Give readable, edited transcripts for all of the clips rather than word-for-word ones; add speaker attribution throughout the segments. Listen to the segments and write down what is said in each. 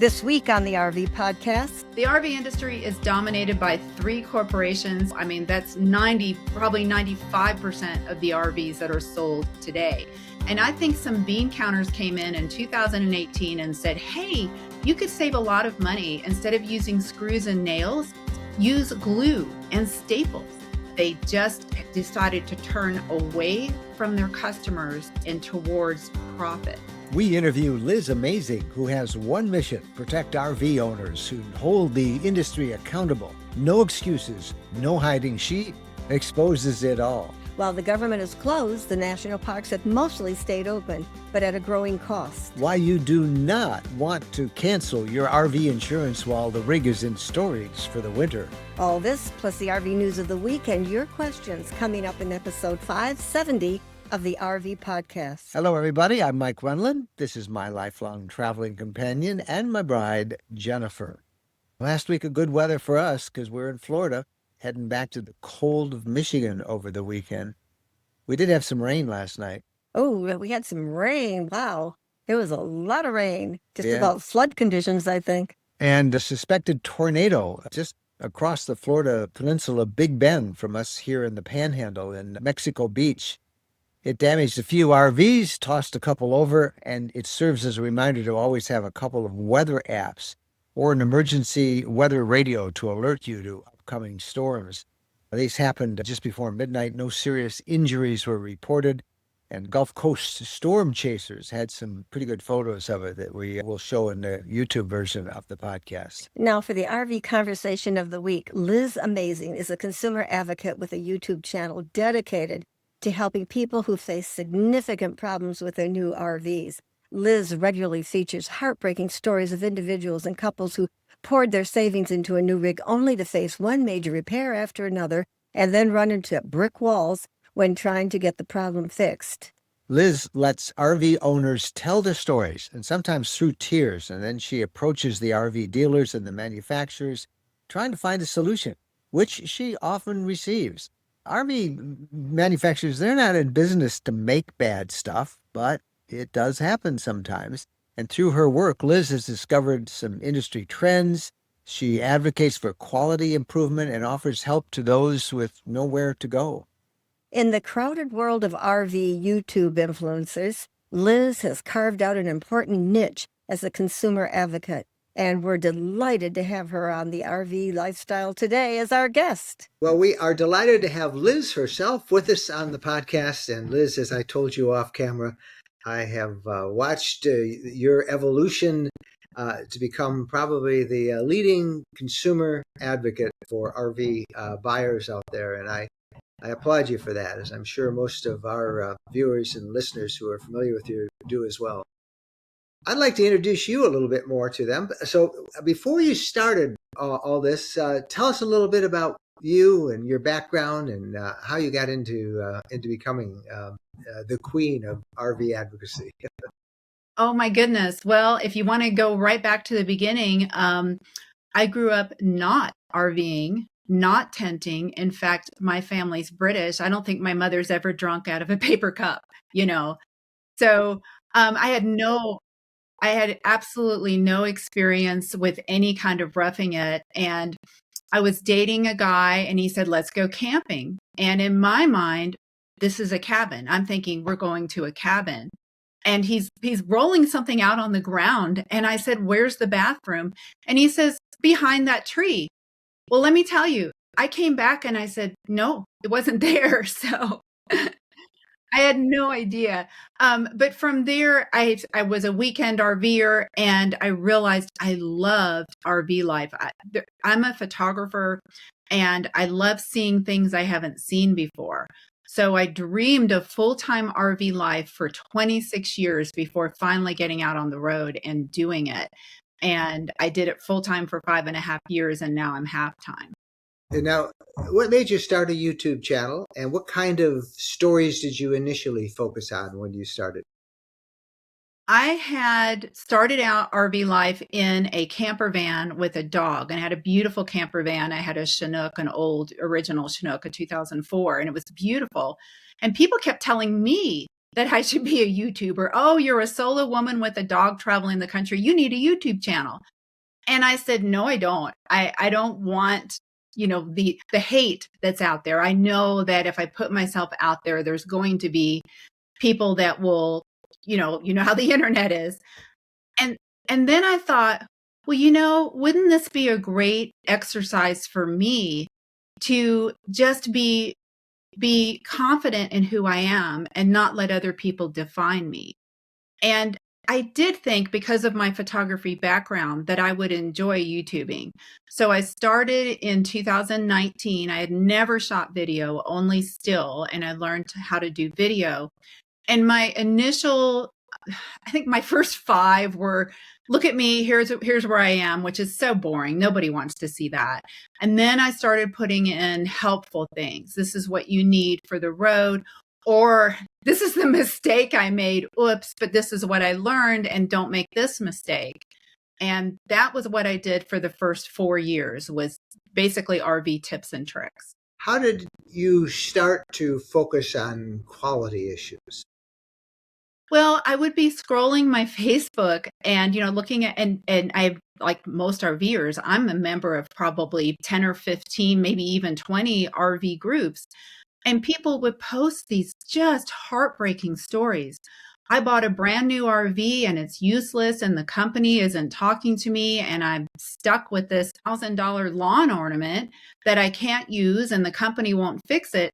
Speaker 1: This week on the RV podcast,
Speaker 2: the RV industry is dominated by 3 corporations. I mean, that's probably 95% of the RVs that are sold today. And I think some bean counters came in 2018 and said, hey, you could save a lot of money. Instead of using screws and nails, use glue and staples. They just decided to turn away from their customers and towards profit.
Speaker 3: We interview Liz Amazing, who has one mission: protect RV owners who hold the industry accountable. No excuses, no hiding. She exposes it all.
Speaker 1: While the government is closed, the national parks have mostly stayed open, but at a growing cost.
Speaker 3: Why you do not want to cancel your RV insurance while the rig is in storage for the winter.
Speaker 1: All this, plus the RV news of the week and your questions, coming up in episode 570 of the RV podcast.
Speaker 3: Hello, everybody. I'm Mike Wendland. This is my lifelong traveling companion and my bride, Jennifer. Last week, a good weather for us because we're in Florida, heading back to the cold of Michigan over the weekend. We did have some rain last night.
Speaker 1: Oh, we had some rain. Wow. It was a lot of rain. Just about flood conditions, I think.
Speaker 3: And a suspected tornado just across the Florida peninsula, Big Bend, from us here in the Panhandle in Mexico Beach. It damaged a few RVs, tossed a couple over, and it serves as a reminder to always have a couple of weather apps or an emergency weather radio to alert you to upcoming storms. These happened just before midnight. No serious injuries were reported, and Gulf Coast storm chasers had some pretty good photos of it that we will show in the YouTube version of the podcast.
Speaker 1: Now, for the RV conversation of the week, Liz Amazing is a consumer advocate with a YouTube channel dedicated to helping people who face significant problems with their new RVs. Liz regularly features heartbreaking stories of individuals and couples who poured their savings into a new rig only to face one major repair after another and then run into brick walls when trying to get the problem fixed.
Speaker 3: Liz lets RV owners tell their stories, and sometimes through tears, and then she approaches the RV dealers and the manufacturers trying to find a solution, which she often receives. RV manufacturers, they're not in business to make bad stuff, but it does happen sometimes. And through her work, Liz has discovered some industry trends. She advocates for quality improvement and offers help to those with nowhere to go.
Speaker 1: In the crowded world of RV YouTube influencers, Liz has carved out an important niche as a consumer advocate. And we're delighted to have her on the RV Lifestyle today as our guest.
Speaker 3: Well, we are delighted to have Liz herself with us on the podcast. And Liz, as I told you off camera, I have watched your evolution to become probably the leading consumer advocate for RV buyers out there. And I applaud you for that, as I'm sure most of our viewers and listeners who are familiar with you do as well. I'd like to introduce you a little bit more to them. So before you started all this, tell us a little bit about you and your background and how you got into becoming the queen of RV advocacy.
Speaker 2: Oh, my goodness. Well, if you want to go right back to the beginning, I grew up not RVing, not tenting. In fact, my family's British. I don't think my mother's ever drunk out of a paper cup, So I had absolutely no experience with any kind of roughing it. And I was dating a guy and he said, let's go camping. And in my mind, this is a cabin. I'm thinking we're going to a cabin. And he's rolling something out on the ground. And I said, where's the bathroom? And he says, behind that tree. Well, let me tell you, I came back and I said, no, it wasn't there. So I had no idea. But from there, I was a weekend RVer and I realized I loved RV life. I'm a photographer and I love seeing things I haven't seen before. So I dreamed of full-time RV life for 26 years before finally getting out on the road and doing it. And I did it full-time for 5.5 years and now I'm half-time.
Speaker 3: And now, what made you start a YouTube channel, and what kind of stories did you initially focus on when you started?
Speaker 2: I had started out RV life in a camper van with a dog, and I had a beautiful camper van. I had a Chinook, an old original Chinook, a 2004, and it was beautiful. And people kept telling me that I should be a YouTuber. Oh, you're a solo woman with a dog traveling the country. You need a YouTube channel. And I said, no, I don't. I don't want, the hate that's out there. I know that if I put myself out there, there's going to be people that will, you know how the internet is. And then I thought, well, wouldn't this be a great exercise for me to just be confident in who I am and not let other people define me? And I did think, because of my photography background, that I would enjoy YouTubing. So I started in 2019. I had never shot video, only still, and I learned how to do video. And my initial, I think my first 5 were, look at me, here's where I am, which is so boring. Nobody wants to see that. And then I started putting in helpful things. This is what you need for the road, or this is the mistake I made. Oops, but this is what I learned, and don't make this mistake. And that was what I did for the first 4 years, was basically RV tips and tricks.
Speaker 3: How did you start to focus on quality issues?
Speaker 2: Well, I would be scrolling my Facebook and, looking at, and I, like most RVers, I'm a member of probably 10 or 15, maybe even 20 RV groups. And people would post these just heartbreaking stories. I bought a brand new RV and it's useless and the company isn't talking to me, and I'm stuck with this $1,000 lawn ornament that I can't use and the company won't fix it.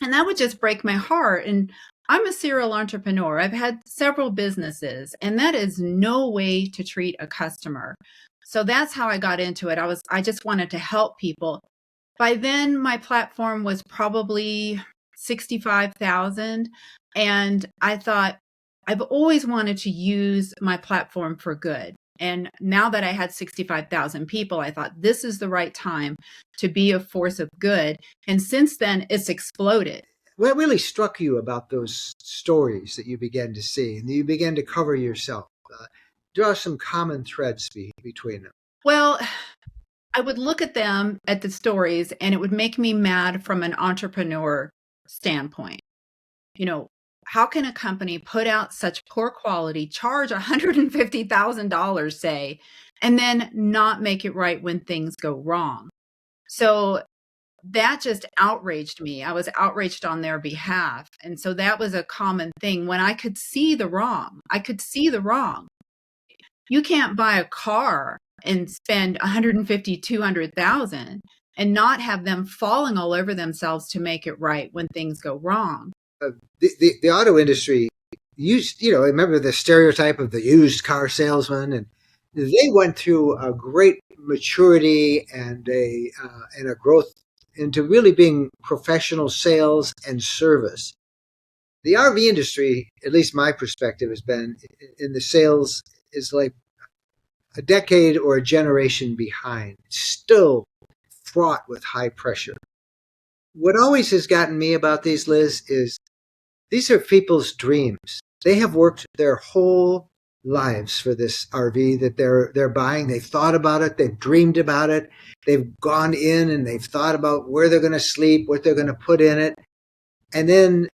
Speaker 2: And that would just break my heart. And I'm a serial entrepreneur. I've had several businesses, and that is no way to treat a customer. So that's how I got into it. I just wanted to help people. By then, my platform was probably 65,000. And I thought, I've always wanted to use my platform for good. And now that I had 65,000 people, I thought this is the right time to be a force of good. And since then, it's exploded.
Speaker 3: What really struck you about those stories that you began to see and that you began to cover yourself? Draw some common threads between them.
Speaker 2: Well, I would look at them, at the stories, and it would make me mad from an entrepreneur standpoint. How can a company put out such poor quality, charge $150,000, say, and then not make it right when things go wrong? So that just outraged me. I was outraged on their behalf. And so that was a common thing. When I could see the wrong, You can't buy a car and spend 150, 200,000 and not have them falling all over themselves to make it right when things go wrong.
Speaker 3: The auto industry remember the stereotype of the used car salesman, and they went through a great maturity and a growth into really being professional sales and service. The RV industry, at least my perspective, has been in the sales is like a decade or a generation behind, still fraught with high pressure. What always has gotten me about these, Liz, is these are people's dreams. They have worked their whole lives for this RV that they're buying. They've thought about it. They've dreamed about it. They've gone in and they've thought about where they're going to sleep, what they're going to put in it. And then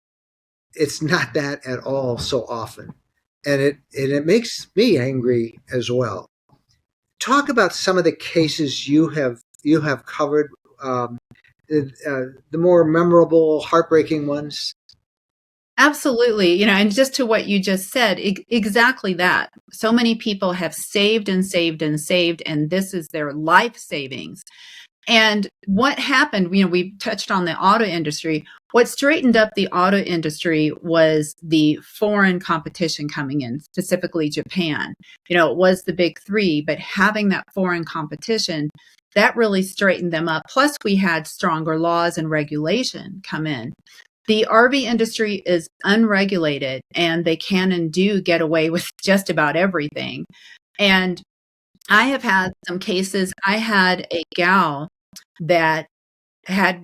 Speaker 3: it's not that at all so often. And it makes me angry as well. Talk about some of the cases you have covered, the more memorable, heartbreaking ones.
Speaker 2: Absolutely. And just to what you just said, exactly that. So many people have saved and saved and saved, and this is their life savings. And what happened, we touched on the auto industry. What straightened up the auto industry was the foreign competition coming in, specifically Japan. It was the big 3, but having that foreign competition, that really straightened them up. Plus, we had stronger laws and regulation come in. The RV industry is unregulated, and they can and do get away with just about everything. And I have had some cases. I had a gal that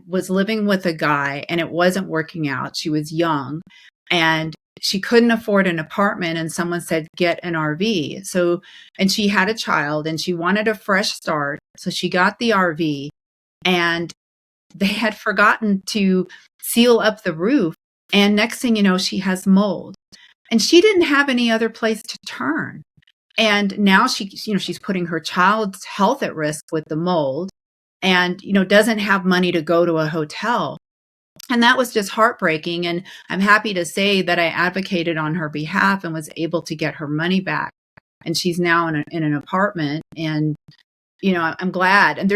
Speaker 2: was living with a guy, and it wasn't working out. She was young and she couldn't afford an apartment, and someone said, get an RV. So, and she had a child and she wanted a fresh start. So she got the RV, and they had forgotten to seal up the roof And next thing you know, she has mold. And she didn't have any other place to turn. And now she's putting her child's health at risk with the mold and, doesn't have money to go to a hotel. And that was just heartbreaking. And I'm happy to say that I advocated on her behalf and was able to get her money back. And she's now in an apartment. And, I'm glad. And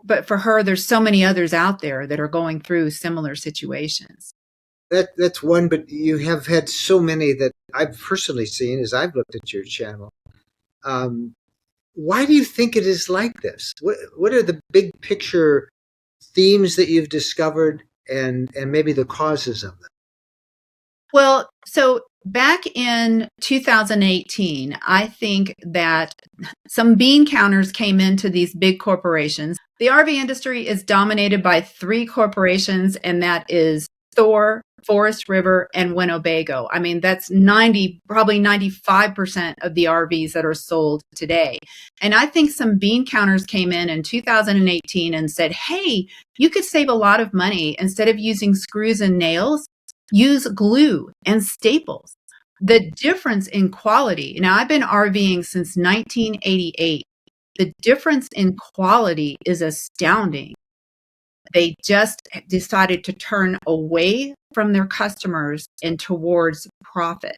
Speaker 2: but for her, there's so many others out there that are going through similar situations.
Speaker 3: That's one, but you have had so many that I've personally seen as I've looked at your channel. Why do you think it is like this? What are the big picture themes that you've discovered and maybe the causes of them?
Speaker 2: Well, so back in 2018, I think that some bean counters came into these big corporations. The RV industry is dominated by 3 corporations, and that is Thor, Forest River, and Winnebago. I mean, that's probably 95% of the RVs that are sold today. And I think some bean counters came in 2018 and said, hey, you could save a lot of money. Instead of using screws and nails, use glue and staples. The difference in quality. Now, I've been RVing since 1988. The difference in quality is astounding. They just decided to turn away from their customers and towards profit.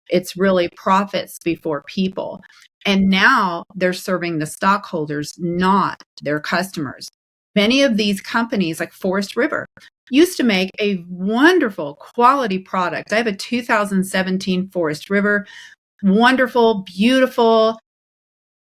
Speaker 2: It's really profits before people. And now they're serving the stockholders, not their customers. Many of these companies, like Forest River, used to make a wonderful quality product. I have a 2017 Forest River, wonderful, beautiful,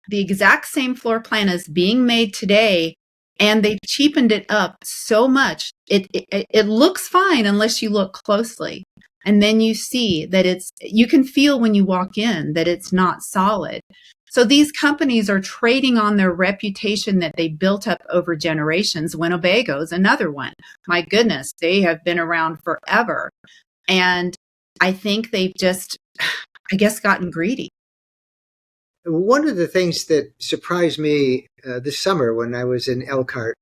Speaker 2: the exact same floor plan is being made today. And they've cheapened it up so much. It looks fine unless you look closely. And then you see that you can feel when you walk in that it's not solid. So these companies are trading on their reputation that they built up over generations. Winnebago's another one. My goodness, they have been around forever. And I think they've just, gotten greedy.
Speaker 3: One of the things that surprised me this summer when I was in Elkhart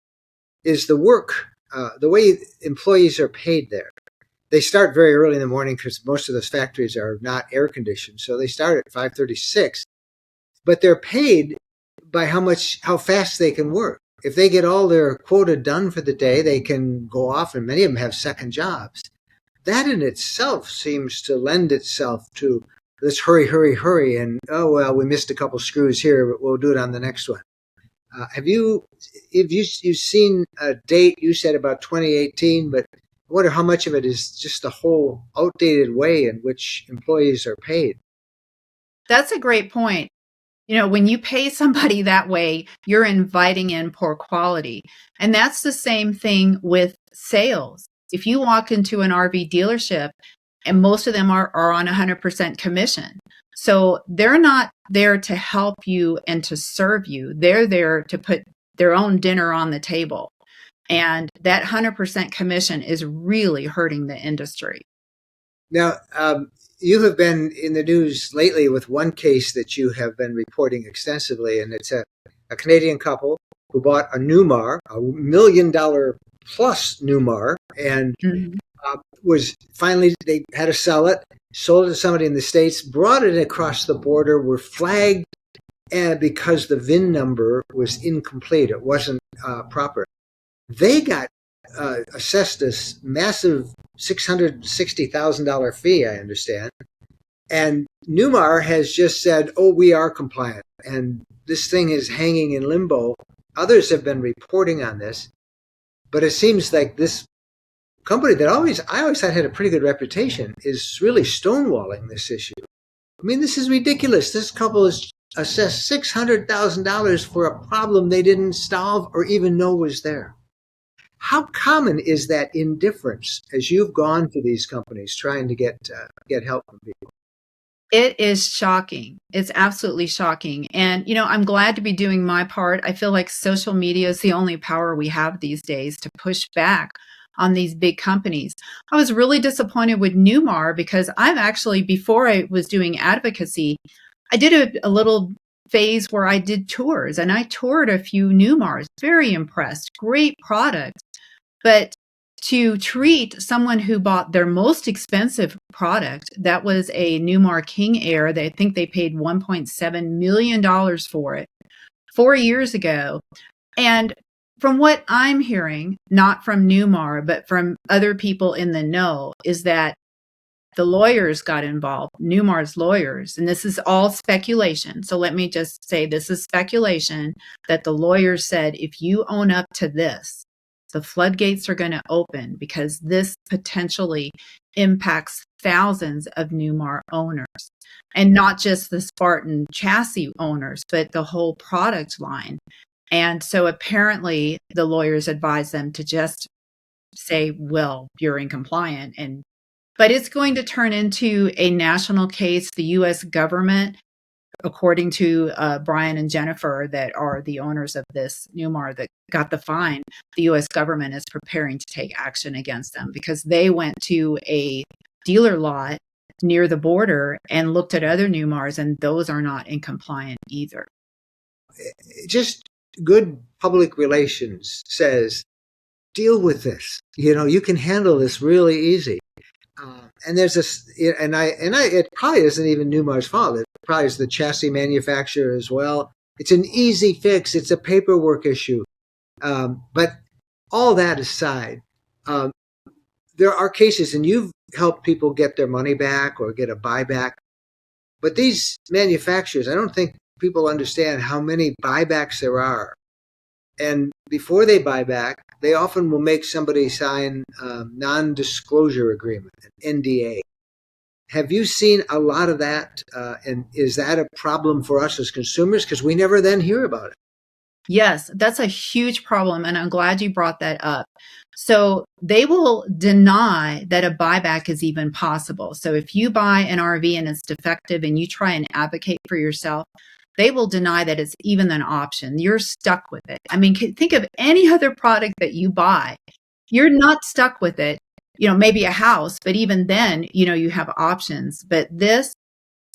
Speaker 3: is the way employees are paid there. They start very early in the morning because most of those factories are not air conditioned. So they start at 5:36, but they're paid by how fast they can work. If they get all their quota done for the day, they can go off, and many of them have second jobs. That in itself seems to lend itself to let's hurry, hurry, hurry. And, oh, well, we missed a couple screws here, but we'll do it on the next one. You've seen a date, you said about 2018, but I wonder how much of it is just the whole outdated way in which employees are paid.
Speaker 2: That's a great point. When you pay somebody that way, you're inviting in poor quality. And that's the same thing with sales. If you walk into an RV dealership, and most of them are on 100% commission. So they're not there to help you and to serve you. They're there to put their own dinner on the table. And that 100% commission is really hurting the industry.
Speaker 3: Now, you have been in the news lately with one case that you have been reporting extensively, and it's a Canadian couple who bought a Newmar, $1 million plus Newmar, and they had to sell it, sold it to somebody in the States, brought it across the border, were flagged because the VIN number was incomplete. It wasn't proper. They got assessed this massive $660,000 fee, I understand. And Newmar has just said, oh, we are compliant. And this thing is hanging in limbo. Others have been reporting on this. But it seems like this company that I always thought had a pretty good reputation is really stonewalling this issue. I mean, this is ridiculous. This couple is assessed $600,000 for a problem they didn't solve or even know was there. How common is that indifference as you've gone to these companies trying to get help from people?
Speaker 2: It is shocking. It's absolutely shocking. And, I'm glad to be doing my part. I feel like social media is the only power we have these days to push back on these big companies. I was really disappointed with Newmar because I've actually, before I was doing advocacy, I did a little phase where I did tours and I toured a few Newmars, very impressed, great product. But to treat someone who bought their most expensive product. That was a Newmar King Air. I think they paid $1.7 million for it 4 years ago. And from what I'm hearing, not from Newmar, but from other people in the know, is that the lawyers got involved, Newmar's lawyers, and this is all speculation. So let me just say this is speculation, that the lawyers said, if you own up to this, the floodgates are going to open, because this potentially impacts thousands of Newmar owners, and not just the Spartan chassis owners, but the whole product line. And so apparently the lawyers advised them to just say, well, you're incompliant. But it's going to turn into a national case. The U.S. government, according to Brian and Jennifer, that are the owners of this Newmar that got the fine, the U.S. government is preparing to take action against them, because they went to a dealer lot near the border and looked at other Newmars, and those are not in compliant either.
Speaker 3: Just good public relations says, deal with this. You can handle this really easy. And there's this, it probably isn't even Newmar's fault. It probably is the chassis manufacturer as well. It's an easy fix. It's a paperwork issue. But all that aside, there are cases, and you've helped people get their money back or get a buyback. But these manufacturers, I don't think people understand how many buybacks there are. And before they buy back, they often will make somebody sign a non-disclosure agreement, an NDA. Have you seen a lot of that? And is that a problem for us as consumers? Because we never then hear about it.
Speaker 2: Yes, that's a huge problem. And I'm glad you brought that up. So they will deny that a buyback is even possible. So if you buy an RV and it's defective and you try and advocate for yourself, they will deny that it's even an option. You're stuck with it. I mean, think of any other product that you buy. You're not stuck with it. Maybe a house, but even then, you have options. But this,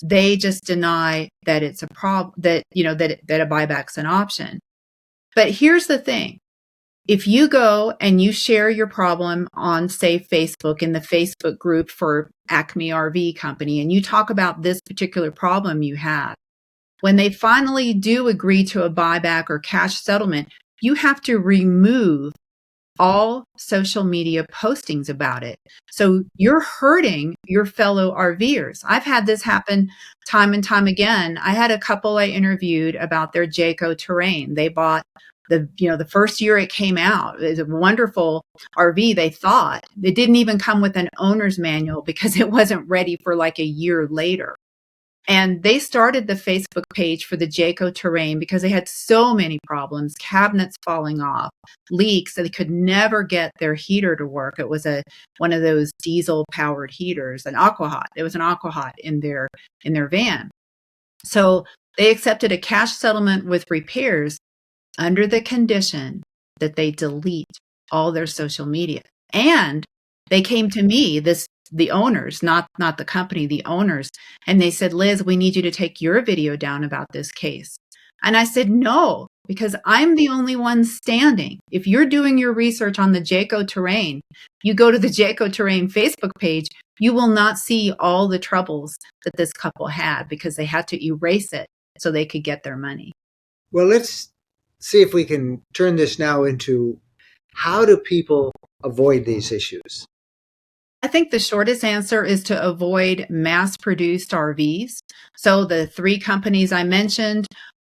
Speaker 2: they just deny that it's a problem, that a buyback's an option. But here's the thing. If you go and you share your problem on, say, Facebook, in the Facebook group for Acme RV Company, and you talk about this particular problem you have, when they finally do agree to a buyback or cash settlement, you have to remove all social media postings about it. So you're hurting your fellow RVers. I've had this happen time and time again. I had a couple I interviewed about their Jayco Terrain. They bought the first year it came out. It was a wonderful RV, they thought. It didn't even come with an owner's manual because it wasn't ready for like a year later. And they started the Facebook page for the Jayco Terrain because they had so many problems, cabinets falling off, leaks, that they could never get their heater to work. It was one of those diesel powered heaters, an aquahot. It was an aquahot in their van. So they accepted a cash settlement with repairs under the condition that they delete all their social media. And they came to me, the owners, not the company, the owners. And they said, Liz, we need you to take your video down about this case. And I said, no, because I'm the only one standing. If you're doing your research on the Jayco Terrain, you go to the Jayco Terrain Facebook page, you will not see all the troubles that this couple had because they had to erase it so they could get their money.
Speaker 3: Well, let's see if we can turn this now into, how do people avoid these issues?
Speaker 2: I think the shortest answer is to avoid mass-produced RVs. So the 3 companies I mentioned,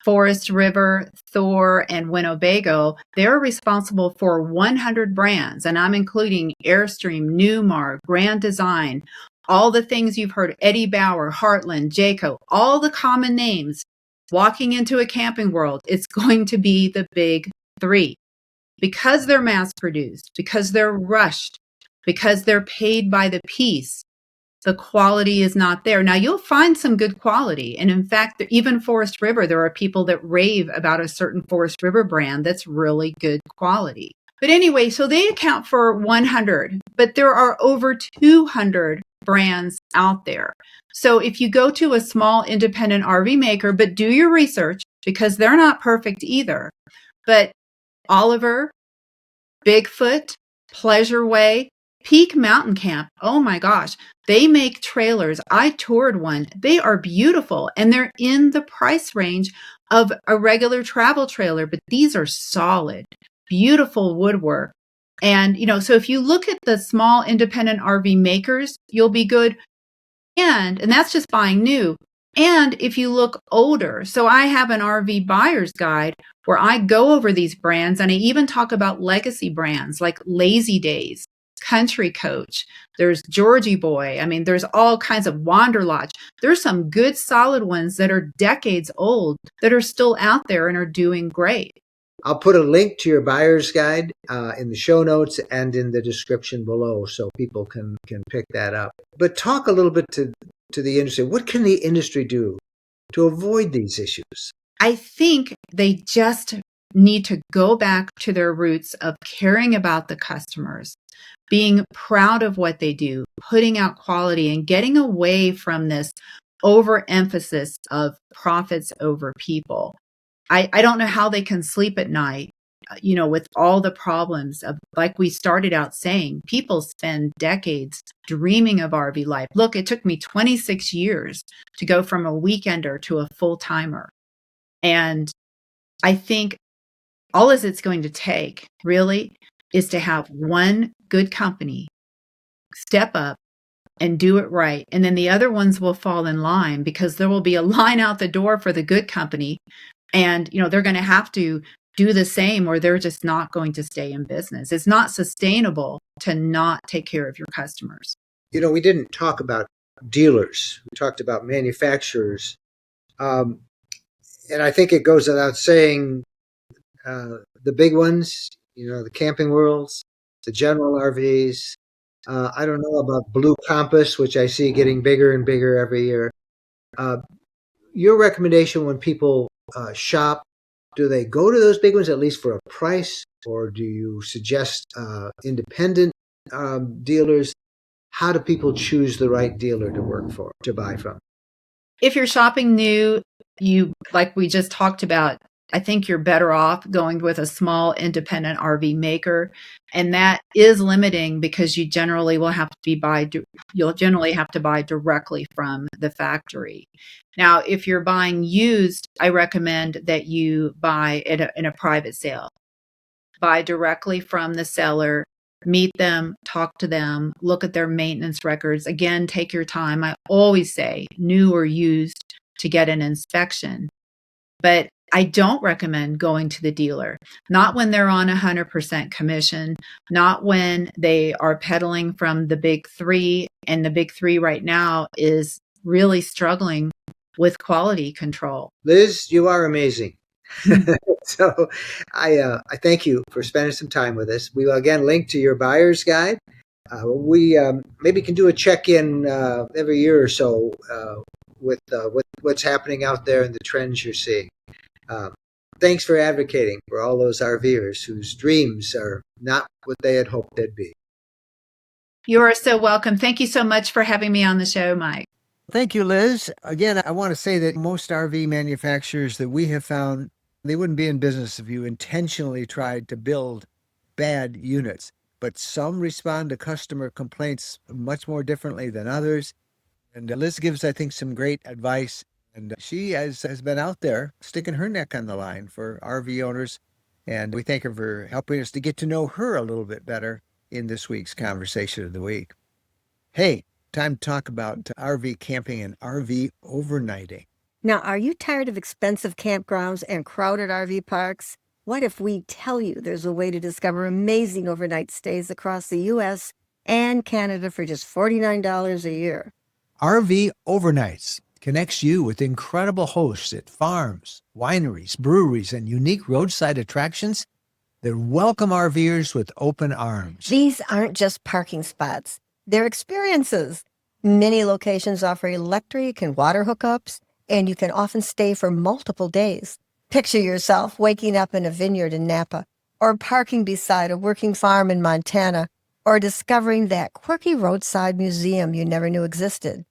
Speaker 2: Forest River, Thor, and Winnebago, they're responsible for 100 brands, and I'm including Airstream, Newmar, Grand Design, all the things you've heard, Eddie Bauer, Heartland, Jayco, all the common names. Walking into a camping world, it's going to be the big 3. Because they're mass-produced, because they're rushed, because they're paid by the piece, the quality is not there. Now, you'll find some good quality. And in fact, even Forest River, there are people that rave about a certain Forest River brand that's really good quality. But anyway, so they account for 100, but there are over 200 brands out there. So if you go to a small independent RV maker, but do your research, because they're not perfect either. But Oliver, Bigfoot, Pleasure Way, Peak Mountain Camp. Oh my gosh, they make trailers. I toured one. They are beautiful and they're in the price range of a regular travel trailer, but these are solid, beautiful woodwork. And, so if you look at the small independent RV makers, you'll be good. And that's just buying new. And if you look older, so I have an RV buyer's guide where I go over these brands and I even talk about legacy brands like Lazy Days, Country Coach, there's Georgie Boy. I mean, there's all kinds of Wander Lodge. There's some good solid ones that are decades old that are still out there and are doing great.
Speaker 3: I'll put a link to your buyer's guide in the show notes and in the description below so people can pick that up. But talk a little bit to the industry. What can the industry do to avoid these issues?
Speaker 2: I think they just need to go back to their roots of caring about the customers, being proud of what they do, putting out quality, and getting away from this overemphasis of profits over people. I don't know how they can sleep at night, with all the problems of, like we started out saying, people spend decades dreaming of RV life. Look, it took me 26 years to go from a weekender to a full-timer. And I think all it's going to take really is to have one good company step up and do it right. And then the other ones will fall in line because there will be a line out the door for the good company. And, they're going to have to do the same or they're just not going to stay in business. It's not sustainable to not take care of your customers.
Speaker 3: We didn't talk about dealers. We talked about manufacturers. And I think it goes without saying, the big ones, the Camping Worlds, the General RVs. I don't know about Blue Compass, which I see getting bigger and bigger every year. Your recommendation when people shop, do they go to those big ones at least for a price, or do you suggest independent dealers? How do people choose the right dealer to buy from?
Speaker 2: If you're shopping new, like we just talked about, I think you're better off going with a small independent RV maker, and that is limiting because you generally will have to you'll generally have to buy directly from the factory. Now, if you're buying used, I recommend that you buy in a private sale. Buy directly from the seller, meet them, talk to them, look at their maintenance records. Again, take your time. I always say new or used to get an inspection. But I don't recommend going to the dealer, not when they're on 100% commission, not when they are peddling from the big three. And the big three right now is really struggling with quality control.
Speaker 3: Liz, you are amazing. So I thank you for spending some time with us. We will again link to your buyer's guide. We maybe can do a check-in every year or so with what's happening out there and the trends you're seeing. Thanks for advocating for all those RVers whose dreams are not what they had hoped they'd be.
Speaker 2: You are so welcome. Thank you so much for having me on the show, Mike.
Speaker 4: Thank you, Liz. Again, I want to say that most RV manufacturers that we have found, they wouldn't be in business if you intentionally tried to build bad units. But some respond to customer complaints much more differently than others. And Liz gives, I think, some great advice. And she has been out there sticking her neck on the line for RV owners. And we thank her for helping us to get to know her a little bit better in this week's Conversation of the Week. Hey, time to talk about RV camping and RV overnighting.
Speaker 1: Now, are you tired of expensive campgrounds and crowded RV parks? What if we tell you there's a way to discover amazing overnight stays across the U.S. and Canada for just $49 a year?
Speaker 4: RV Overnights connects you with incredible hosts at farms, wineries, breweries, and unique roadside attractions that welcome RVers with open arms.
Speaker 1: These aren't just parking spots. They're experiences. Many locations offer electric and water hookups, and you can often stay for multiple days. Picture yourself waking up in a vineyard in Napa, or parking beside a working farm in Montana, or discovering that quirky roadside museum you never knew existed.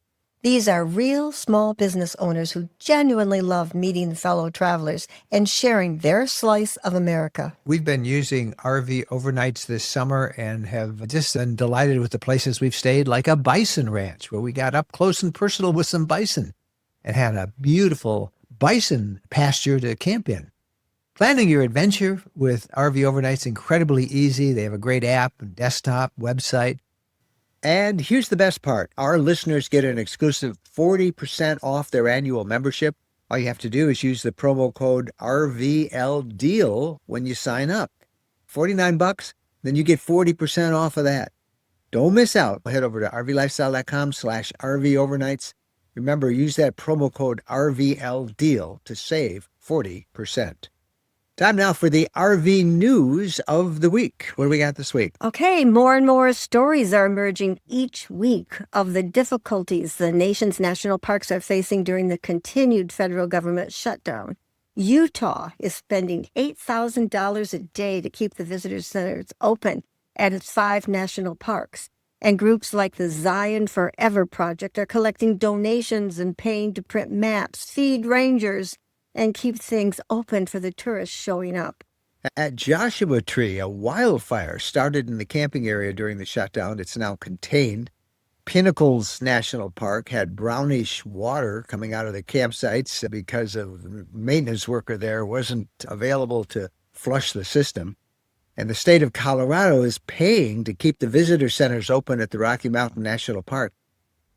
Speaker 1: These are real small business owners who genuinely love meeting fellow travelers and sharing their slice of America.
Speaker 4: We've been using RV overnights this summer and have just been delighted with the places we've stayed, like a bison ranch where we got up close and personal with some bison and had a beautiful bison pasture to camp in. Planning your adventure with RV overnights incredibly easy. They have a great app and desktop, website. And here's the best part. Our listeners get an exclusive 40% off their annual membership. All you have to do is use the promo code RVLDEAL when you sign up. $49, then you get 40% off of that. Don't miss out. Head over to rvlifestyle.com/RVovernights. Remember, use that promo code RVLDEAL to save 40%. Time now for the RV news of the week. What do we got this week?
Speaker 1: Okay, more and more stories are emerging each week of the difficulties the nation's national parks are facing during the continued federal government shutdown. Utah is spending $8,000 a day to keep the visitor centers open at its 5 national parks. And groups like the Zion Forever Project are collecting donations and paying to print maps, feed rangers, and keep things open for the tourists showing up.
Speaker 4: At Joshua Tree, a wildfire started in the camping area during the shutdown. It's now contained. Pinnacles National Park had brownish water coming out of the campsites because a maintenance worker there wasn't available to flush the system. And the state of Colorado is paying to keep the visitor centers open at the Rocky Mountain National Park.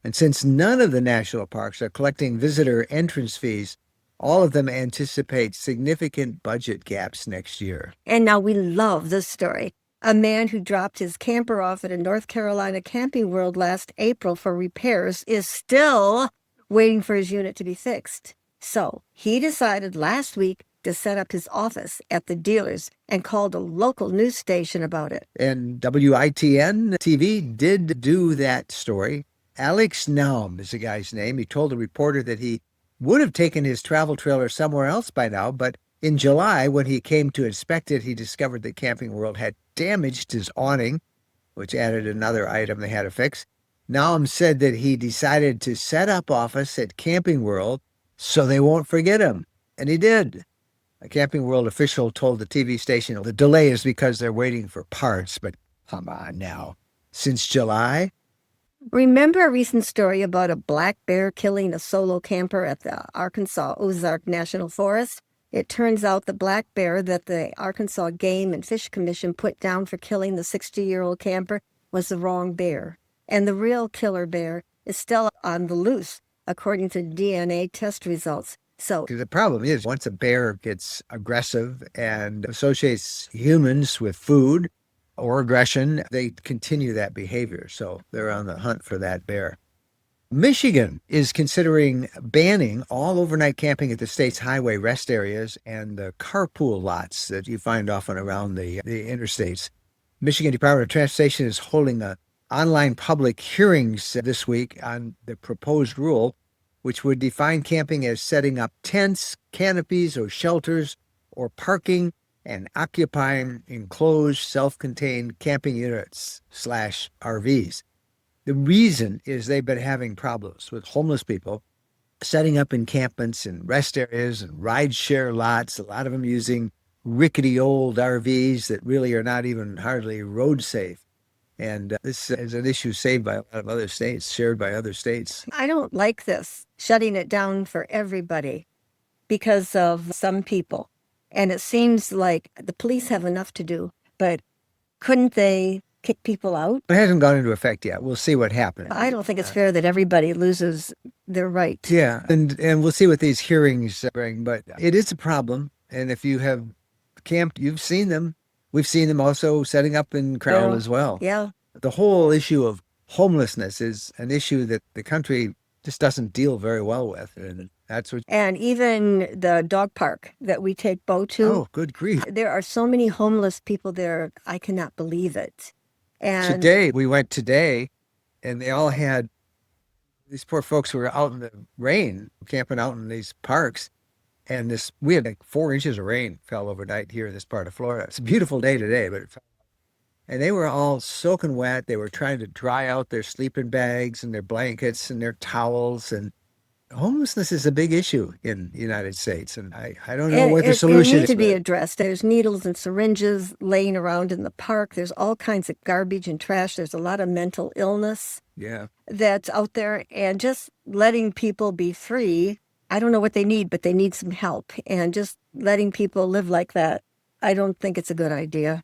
Speaker 4: And since none of the national parks are collecting visitor entrance fees, all of them anticipate significant budget gaps next year.
Speaker 1: And now we love this story. A man who dropped his camper off at a North Carolina Camping World last April for repairs is still waiting for his unit to be fixed. So he decided last week to set up his office at the dealers and called a local news station about it.
Speaker 4: And WITN TV did do that story. Alex Naum is the guy's name. He told a reporter that he would have taken his travel trailer somewhere else by now, but in July, when he came to inspect it, he discovered that Camping World had damaged his awning, which added another item they had to fix. Naum said that he decided to set up office at Camping World so they won't forget him, and he did. A Camping World official told the TV station the delay is because they're waiting for parts, but come on now. Since July?
Speaker 1: Remember a recent story about a black bear killing a solo camper at the Arkansas Ozark National Forest? It turns out the black bear that the Arkansas Game and Fish Commission put down for killing the 60-year-old camper was the wrong bear. And the real killer bear is still on the loose, according to DNA test results. So
Speaker 4: the problem is once a bear gets aggressive and associates humans with food or aggression, they continue that behavior. So they're on the hunt for that bear. Michigan is considering banning all overnight camping at the state's highway rest areas and the carpool lots that you find often around the interstates. Michigan Department of Transportation is holding online public hearings this week on the proposed rule, which would define camping as setting up tents, canopies, or shelters, or parking and occupying enclosed, self-contained camping units / RVs. The reason is they've been having problems with homeless people setting up encampments and rest areas and rideshare lots, a lot of them using rickety old RVs that really are not even hardly road safe. And this is an issue saved by a lot of other states, shared by other states.
Speaker 1: I don't like this, shutting it down for everybody because of some people. And it seems like the police have enough to do, but couldn't they kick people out?
Speaker 4: It hasn't gone into effect yet. We'll see what happens.
Speaker 1: I don't think it's fair that everybody loses their right.
Speaker 4: Yeah, and we'll see what these hearings bring, but it is a problem. And if you have camped, you've seen them. We've seen them also setting up in Crowell as well.
Speaker 1: Yeah.
Speaker 4: The whole issue of homelessness is an issue that the country just doesn't deal very well with. And that's what.
Speaker 1: And even the dog park that we take Bo to.
Speaker 4: Oh, good grief.
Speaker 1: There are so many homeless people there. I cannot believe it. And
Speaker 4: We went today, and they all had, these poor folks who were out in the rain, camping out in these parks. And we had like 4 inches of rain fell overnight here in this part of Florida. It's a beautiful day today, but and they were all soaking wet. They were trying to dry out their sleeping bags and their blankets and their towels. And homelessness is a big issue in the United States. And I don't know what the
Speaker 1: It
Speaker 4: solution
Speaker 1: needs
Speaker 4: is.
Speaker 1: to be addressed. There's needles and syringes laying around in the park. There's all kinds of garbage and trash. There's a lot of mental illness
Speaker 4: Yeah.
Speaker 1: that's out there, and just letting people be free. I don't know what they need, but they need some help. And just letting people live like that, I don't think it's a good idea.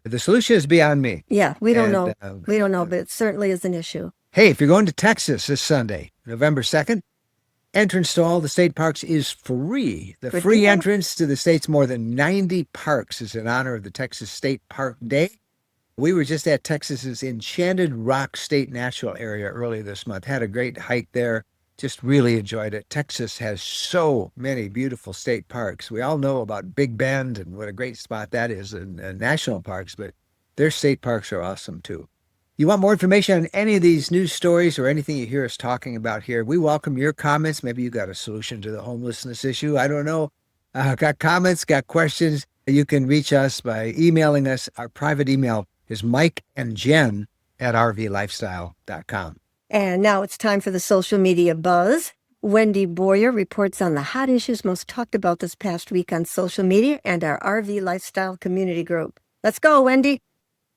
Speaker 4: The solution is beyond me.
Speaker 1: Yeah, we don't
Speaker 4: And,
Speaker 1: know. We don't know, but it certainly is an issue.
Speaker 4: Hey, if you're going to Texas this Sunday, November 2nd, entrance to all the state parks is free. The
Speaker 1: Good
Speaker 4: free
Speaker 1: deal.
Speaker 4: entrance to the state's more than 90 parks is in honor of the Texas State Park Day. We were just at Texas's Enchanted Rock State National Area earlier this month. Had a great hike there. Just really enjoyed it. Texas has so many beautiful state parks. We all know about Big Bend and what a great spot that is in national parks, but their state parks are awesome too. You want more information on any of these news stories or anything you hear us talking about here? We welcome your comments. Maybe you got a solution to the homelessness issue. I don't know. Got comments, got questions. You can reach us by emailing us. Our private email is mikeandjen@rvlifestyle.com.
Speaker 1: And now it's time for the social media buzz. Wendy Boyer reports on the hot issues most talked about this past week on social media and our RV Lifestyle community group. Let's go, Wendy.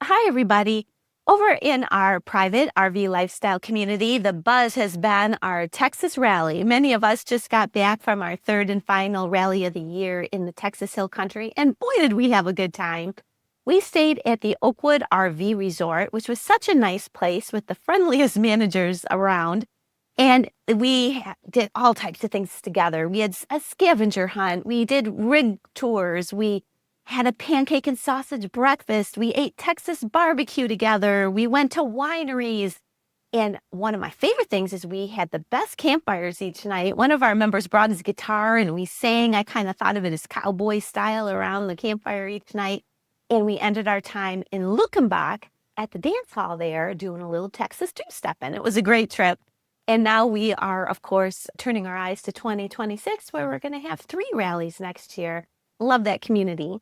Speaker 5: Hi, everybody. Over in our private RV lifestyle community, the buzz has been our Texas rally. Many of us just got back from our third and final rally of the year in the Texas Hill Country, and boy, did we have a good time. We stayed at the Oakwood RV Resort, which was such a nice place with the friendliest managers around. And we did all types of things together. We had a scavenger hunt. We did rig tours. We had a pancake and sausage breakfast. We ate Texas barbecue together. We went to wineries. And one of my favorite things is we had the best campfires each night. One of our members brought his guitar and we sang. I kind of thought of it as cowboy style around the campfire each night. And we ended our time in Luckenbach at the dance hall there doing a little Texas two-stepping. It was a great trip. And now we are, of course, turning our eyes to 2026, where we're going to have 3 rallies next year. Love that community.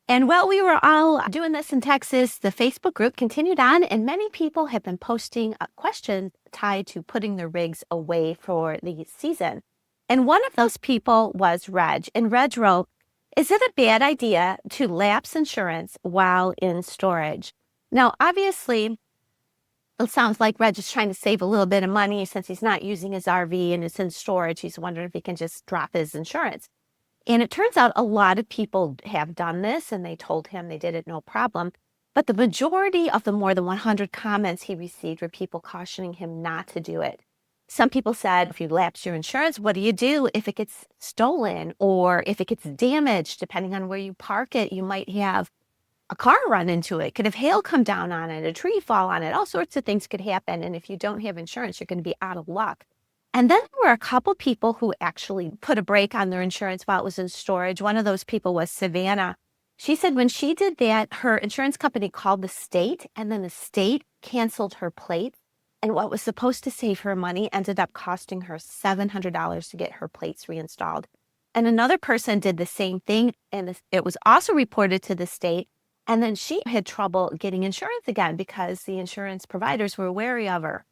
Speaker 5: And while we were all doing this in Texas, the Facebook group continued on, and many people have been posting questions tied to putting their rigs away for the season. And one of those people was Reg. And Reg wrote, "Is it a bad idea to lapse insurance while in storage?" Now, obviously, it sounds like Reg is trying to save a little bit of money since he's not using his RV and it's in storage. He's wondering if he can just drop his insurance. And it turns out a lot of people have done this, and they told him they did it no problem. But the majority of the more than 100 comments he received were people cautioning him not to do it. Some people said, if you lapse your insurance, what do you do if it gets stolen or if it gets damaged? Depending on where you park it, you might have a car run into it. Could have hail come down on it, a tree fall on it, all sorts of things could happen. And if you don't have insurance, you're going to be out of luck. And then there were a couple people who actually put a break on their insurance while it was in storage. One of those people was Savannah. She said when she did that, her insurance company called the state, and then the state canceled her plates. And what was supposed to save her money ended up costing her $700 to get her plates reinstalled. And another person did the same thing, and it was also reported to the state. And then she had trouble getting insurance again because the insurance providers were wary of her.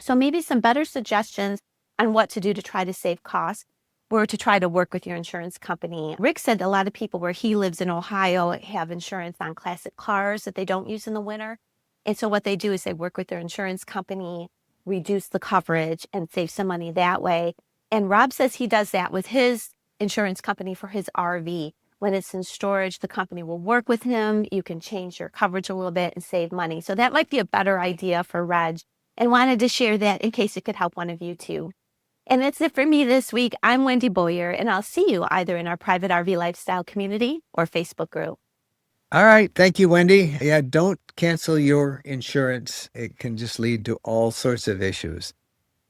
Speaker 5: So maybe some better suggestions on what to do to try to save costs were to try to work with your insurance company. Rick said a lot of people where he lives in Ohio have insurance on classic cars that they don't use in the winter. And so what they do is they work with their insurance company, reduce the coverage, and save some money that way. And Rob says he does that with his insurance company for his RV. When it's in storage, the company will work with him. You can change your coverage a little bit and save money. So that might be a better idea for Reg. And wanted to share that in case it could help one of you too. And that's it for me this week. I'm Wendy Boyer, and I'll see you either in our private RV lifestyle community or Facebook group.
Speaker 4: All right. Thank you, Wendy. Yeah, don't cancel your insurance. It can just lead to all sorts of issues.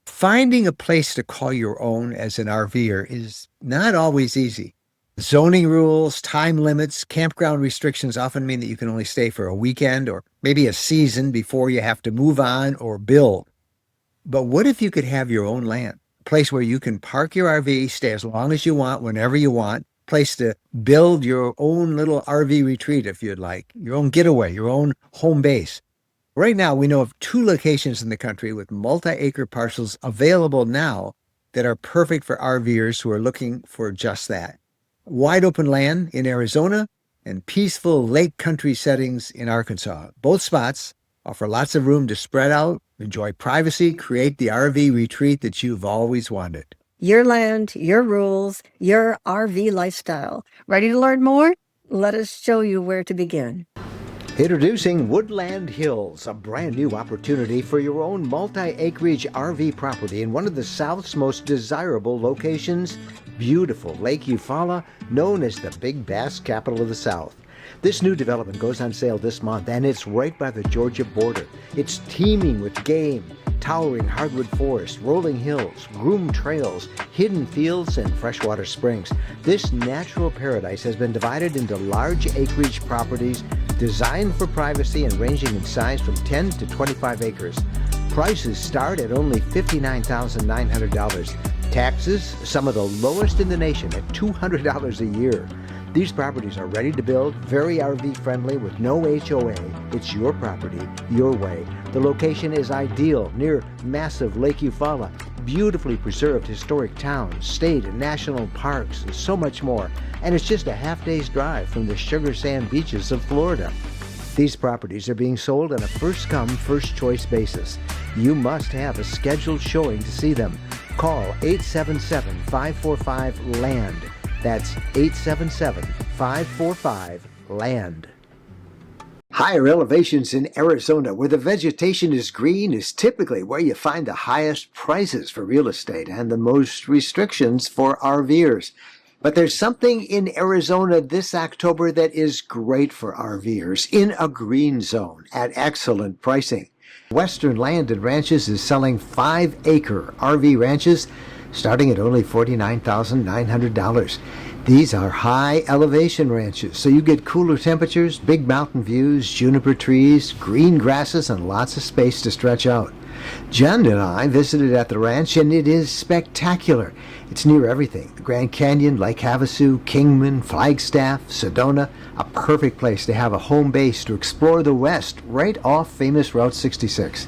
Speaker 4: Finding a place to call your own as an RVer is not always easy. Zoning rules, time limits, campground restrictions often mean that you can only stay for a weekend or maybe a season before you have to move on or build. But what if you could have your own land, a place where you can park your RV, stay as long as you want, whenever you want, place to build your own little RV retreat if you'd like, your own getaway, your own home base. Right now, we know of 2 locations in the country with multi-acre parcels available now that are perfect for RVers who are looking for just that. Wide open land in Arizona and peaceful lake country settings in Arkansas. Both spots offer lots of room to spread out, enjoy privacy, create the RV retreat that you've always wanted.
Speaker 1: Your land, your rules, your RV lifestyle. Ready to learn more? Let us show you where to begin.
Speaker 3: Introducing Woodland Hills, a brand new opportunity for your own multi-acreage RV property in one of the South's most desirable locations, beautiful Lake Eufaula, known as the Big Bass capital of the South. This new development goes on sale this month, and it's right by the Georgia border. It's teeming with game, towering hardwood forest, rolling hills, groomed trails, hidden fields, and freshwater springs. This natural paradise has been divided into large acreage properties designed for privacy and ranging in size from 10 to 25 acres. Prices start at only $59,900. Taxes, some of the lowest in the nation at $200 a year. These properties are ready to build, very RV friendly with no HOA. It's your property, your way. The location is ideal near massive Lake Eufaula, beautifully preserved historic towns, state and national parks, and so much more. And it's just a half-day's drive from the sugar sand beaches of Florida. These properties are being sold on a first-come, first-choice basis. You must have a scheduled showing to see them. Call 877-545-LAND. That's 877-545-LAND. Higher elevations in Arizona, where the vegetation is green, is typically where you find the highest prices for real estate and the most restrictions for RVers. But there's something in Arizona this October that is great for RVers in a green zone at excellent pricing. Western Land and Ranches is selling 5-acre RV ranches starting at only $49,900. These are high elevation ranches, so you get cooler temperatures, big mountain views, juniper trees, green grasses, and lots of space to stretch out. Jen and I visited at the ranch, and it is spectacular. It's near everything: the Grand Canyon, Lake Havasu, Kingman, Flagstaff, Sedona. A perfect place to have a home base to explore the West right off famous Route 66.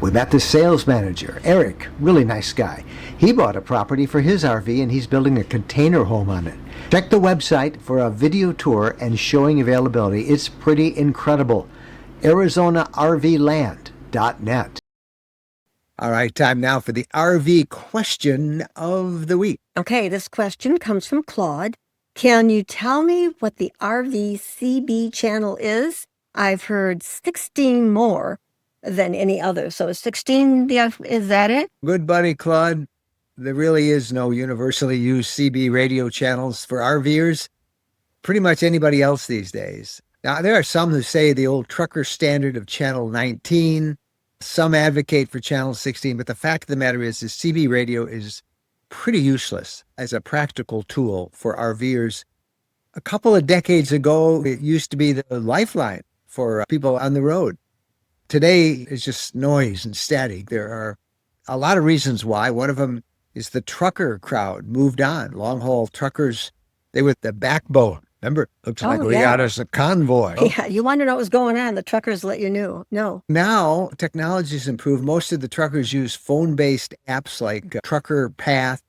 Speaker 3: We met the sales manager, Eric, really nice guy. He bought a property for his RV and he's building a container home on it. Check the website for a video tour and showing availability. It's pretty incredible. ArizonaRVland.net.
Speaker 4: All right, time now for the RV question of the week.
Speaker 1: Okay, this question comes from Claude. Can you tell me what the RV CB channel is? I've heard 16 more than any other. So 16, is that it?
Speaker 4: Good buddy, Claude. There really is no universally used CB radio channels for RVers. Pretty much anybody else these days. Now, there are some who say the old trucker standard of channel 19. Some advocate for channel 16, but the fact of the matter is CB radio is pretty useless as a practical tool for RVers. A couple of decades ago, it used to be the lifeline for people on the road. Today, it's just noise and static. There are a lot of reasons why. One of them is the trucker crowd moved on. Long-haul truckers, they were the backbone. Remember, looks like we got us a convoy.
Speaker 1: Yeah, you want to know what was going on. The truckers let you know. No.
Speaker 4: Now, technology's improved. Most of the truckers use phone-based apps like Trucker Path,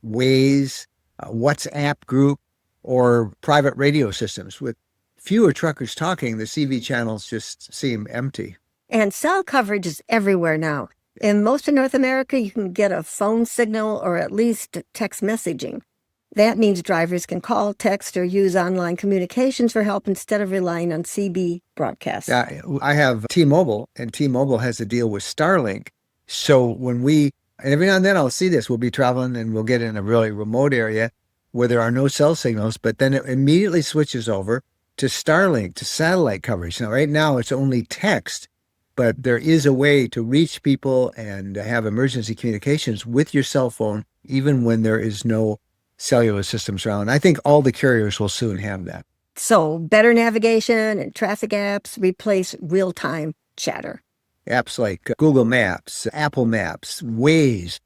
Speaker 4: Waze, WhatsApp group, or private radio systems. With fewer truckers talking, the CV channels just seem empty.
Speaker 1: And cell coverage is everywhere now. In most of North America, you can get a phone signal or at least text messaging. That means drivers can call, text, or use online communications for help instead of relying on CB broadcasts.
Speaker 4: Yeah, I have T-Mobile, and T-Mobile has a deal with Starlink. So and every now and then I'll see this, we'll be traveling and we'll get in a really remote area where there are no cell signals, but then it immediately switches over to Starlink, to satellite coverage. Now, right now it's only text, but there is a way to reach people and have emergency communications with your cell phone, even when there is no cellular systems around. I think all the carriers will soon have that.
Speaker 1: So better navigation and traffic apps replace real-time chatter.
Speaker 4: Apps like Google Maps, Apple Maps, Waze,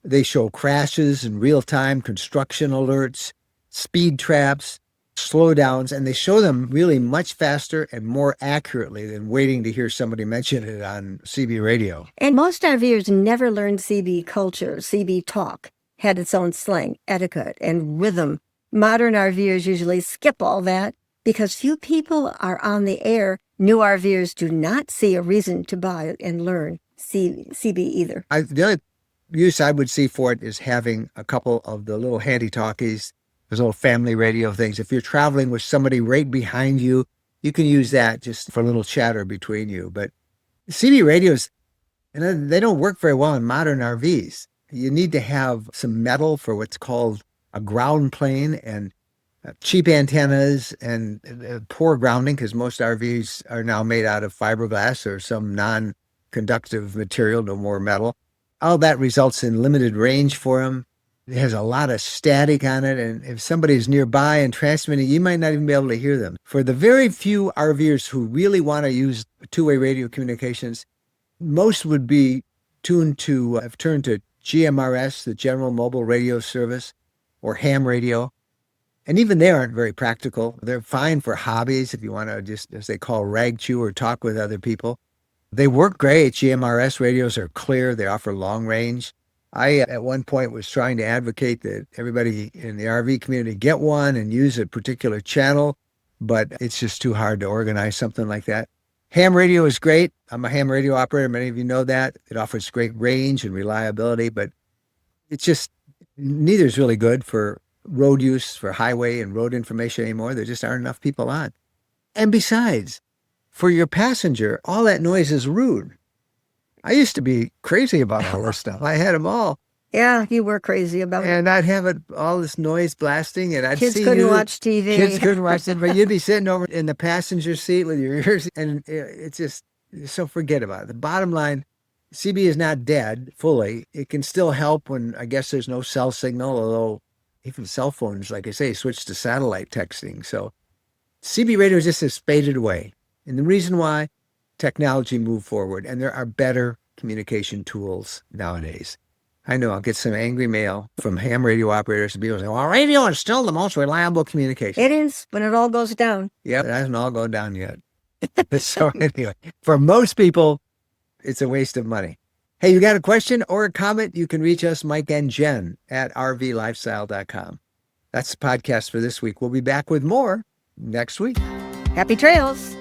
Speaker 4: they show crashes and real-time construction alerts. speed traps, slowdowns, and they show them really much faster and more accurately than waiting to hear somebody mention it on CB radio.
Speaker 1: And most RVers never learned CB culture. CB talk had its own slang, etiquette, and rhythm. Modern RVers usually skip all that because few people are on the air. New RVers do not see a reason to buy and learn CB either.
Speaker 4: The only use I would see for it is having a couple of the little handy talkies, those little family radio things. If you're traveling with somebody right behind you, you can use that just for a little chatter between you. But CB radios, they don't work very well in modern RVs. You need to have some metal for what's called a ground plane and cheap antennas and poor grounding, because most RVs are now made out of fiberglass or some non-conductive material, no more metal. All that results in limited range for them. It has a lot of static on it, and if somebody's nearby and transmitting, you might not even be able to hear them. For the very few RVers who really want to use two-way radio communications, most would be turned to GMRS, the General Mobile Radio Service, or ham radio. And even they aren't very practical. They're fine for hobbies if you want to just, as they call, rag chew or talk with other people. They work great. GMRS radios are clear. They offer long range. I, at one point, was trying to advocate that everybody in the RV community get one and use a particular channel, but it's just too hard to organize something like that. Ham radio is great. I'm a ham radio operator. Many of you know that. It offers great range and reliability, but it's just, neither is really good for road use, for highway and road information anymore. There just aren't enough people on. And besides, for your passenger, all that noise is rude. I used to be crazy about all this stuff. I had them all.
Speaker 1: Yeah, you were crazy about it.
Speaker 4: And I'd have all this noise blasting, and I'd
Speaker 1: Kids
Speaker 4: see
Speaker 1: couldn't
Speaker 4: you.
Speaker 1: watch TV.
Speaker 4: Kids couldn't watch it, but you'd be sitting over in the passenger seat with your ears, and it's just, so forget about it. The bottom line, CB is not dead fully. It can still help when, I guess, there's no cell signal, although even cell phones, like I say, switch to satellite texting. So CB radio just has faded away. And the reason why, technology moved forward, and there are better communication tools nowadays. I know I'll get some angry mail from ham radio operators and people say, well, radio is still the most reliable communication.
Speaker 1: It is, when it all goes down.
Speaker 4: Yeah, it hasn't all gone down yet. So anyway, for most people, it's a waste of money. Hey, you got a question or a comment? You can reach us, Mike and Jen, at rvlifestyle.com. That's the podcast for this week. We'll be back with more next week.
Speaker 1: Happy trails.